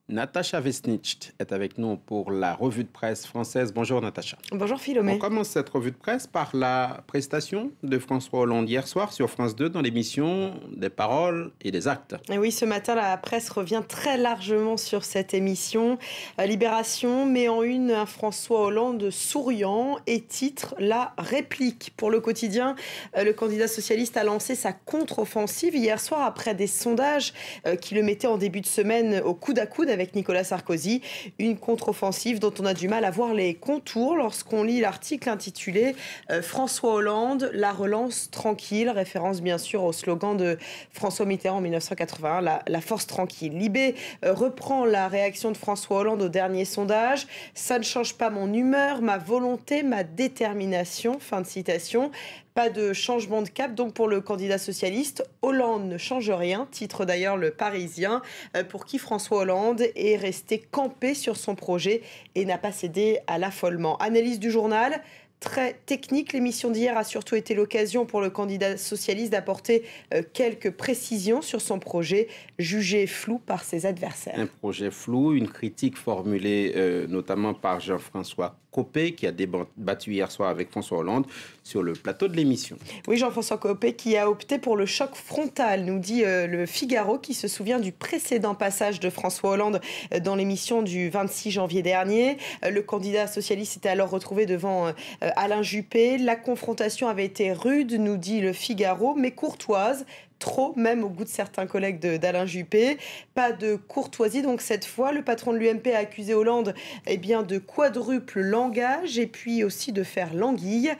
Natacha Vesnicht est avec nous pour la revue de presse française. Bonjour Natacha. Bonjour Philomé. On commence cette revue de presse par la prestation de François Hollande hier soir sur France 2 dans l'émission des paroles et des actes. Et oui, ce matin, la presse revient très largement sur cette émission. Libération met en une un François Hollande souriant et titre la réplique. Pour le quotidien, le candidat socialiste a lancé sa contre-offensive hier soir après des sondages qui le mettaient en début de semaine au coude à coude avec Nicolas Sarkozy. Une contre-offensive dont on a du mal à voir les contours lorsqu'on lit l'article intitulé François Hollande, la relance tranquille, référence bien sûr au slogan de François Mitterrand en 1981, la force tranquille. Libé reprend la réaction de François Hollande au dernier sondage. Ça ne change pas mon humeur, ma volonté, ma détermination. Fin de citation. Pas de changement de cap donc pour le candidat socialiste. Hollande ne change rien, titre d'ailleurs le Parisien, pour qui François Hollande est resté campé sur son projet et n'a pas cédé à l'affolement. Analyse du journal. Très technique, l'émission d'hier a surtout été l'occasion pour le candidat socialiste d'apporter quelques précisions sur son projet, jugé flou par ses adversaires. Un projet flou, une critique formulée notamment par Jean-François Copé, qui a débattu hier soir avec François Hollande sur le plateau de l'émission. Oui, Jean-François Copé qui a opté pour le choc frontal, nous dit le Figaro, qui se souvient du précédent passage de François Hollande dans l'émission du 26 janvier dernier. Le candidat socialiste s'était alors retrouvé devant Alain Juppé. La confrontation avait été rude, nous dit le Figaro, mais courtoise. Trop, même au goût de certains collègues d'Alain Juppé. Pas de courtoisie, donc cette fois, le patron de l'UMP a accusé Hollande de quadruple langage et puis aussi de faire l'anguille.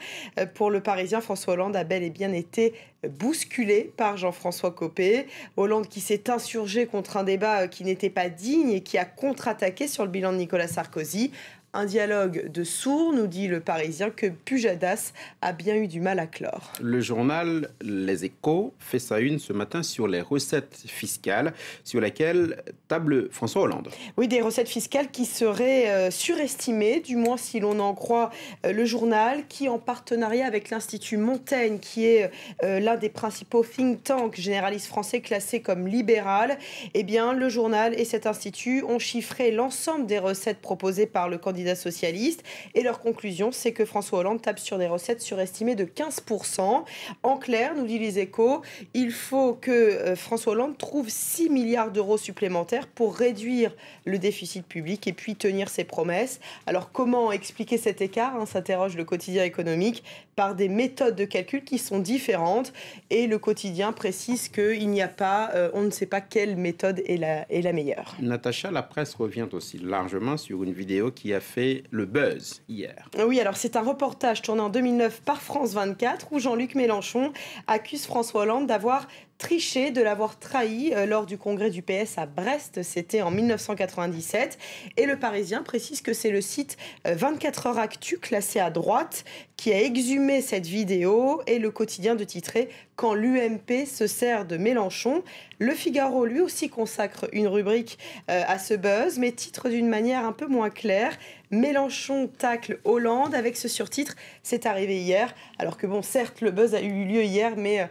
Pour le Parisien, François Hollande a bel et bien été bousculé par Jean-François Copé. Hollande qui s'est insurgé contre un débat qui n'était pas digne et qui a contre-attaqué sur le bilan de Nicolas Sarkozy. Un dialogue de sourds, nous dit le Parisien, que Pujadas a bien eu du mal à clore. Le journal Les Échos fait sa une ce matin sur les recettes fiscales sur lesquelles table François Hollande. Oui, des recettes fiscales qui seraient surestimées, du moins si l'on en croit le journal, qui en partenariat avec l'Institut Montaigne, qui est l'un des principaux think tanks généralistes français classés comme libéral, eh bien le journal et cet institut ont chiffré l'ensemble des recettes proposées par le candidat socialiste et leur conclusion, c'est que François Hollande tape sur des recettes surestimées de 15%. En clair, nous dit Les Échos, il faut que François Hollande trouve 6 milliards d'euros supplémentaires pour réduire le déficit public et puis tenir ses promesses. Alors comment expliquer cet écart, s'interroge le quotidien économique, par des méthodes de calcul qui sont différentes et le quotidien précise qu'il n'y a pas, on ne sait pas quelle méthode est la meilleure. Natacha, la presse revient aussi largement sur une vidéo qui a fait le buzz hier. Oui, alors c'est un reportage tourné en 2009 par France 24 où Jean-Luc Mélenchon accuse François Hollande d'avoir triché, de l'avoir trahi lors du congrès du PS à Brest, c'était en 1997. Et le Parisien précise que c'est le site 24 heures Actu, classé à droite, qui a exhumé cette vidéo et le quotidien de titrer « Quand l'UMP se sert de Mélenchon ». Le Figaro, lui aussi, consacre une rubrique à ce buzz, mais titre d'une manière un peu moins claire. Mélenchon tacle Hollande avec ce surtitre, c'est arrivé hier. Alors que bon, certes, le buzz a eu lieu hier, mais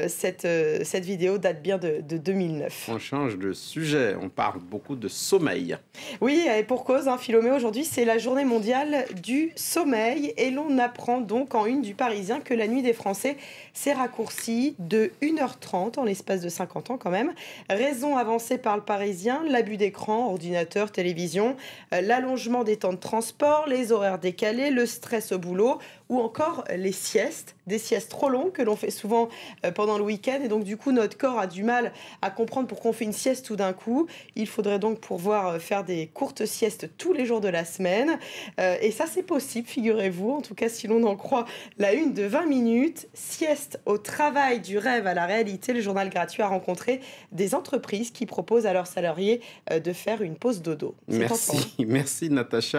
cette vidéo date bien de 2009. On change de sujet, on parle beaucoup de sommeil. Oui, et pour cause, Philomé, aujourd'hui, c'est la journée mondiale du sommeil et l'on apprend donc en une du Parisien que la nuit des Français s'est raccourcie de 1h30 en l'espace de 50 ans quand même. Raison avancée par le Parisien, l'abus d'écran, ordinateur, télévision, l'allongement des temps de transport, les horaires décalés, le stress au boulot ou encore les siestes, des siestes trop longues que l'on fait souvent pendant le week-end et donc du coup notre corps a du mal à comprendre pourquoi on fait une sieste tout d'un coup. Il faudrait donc pouvoir faire des courtes siestes tous les jours de la semaine et ça c'est possible, figurez-vous, en tout cas si l'on en croit la une de 20 minutes. Sieste au travail, du rêve à la réalité, le journal gratuit a rencontré des entreprises qui proposent à leurs salariés de faire une pause dodo. Merci Natacha.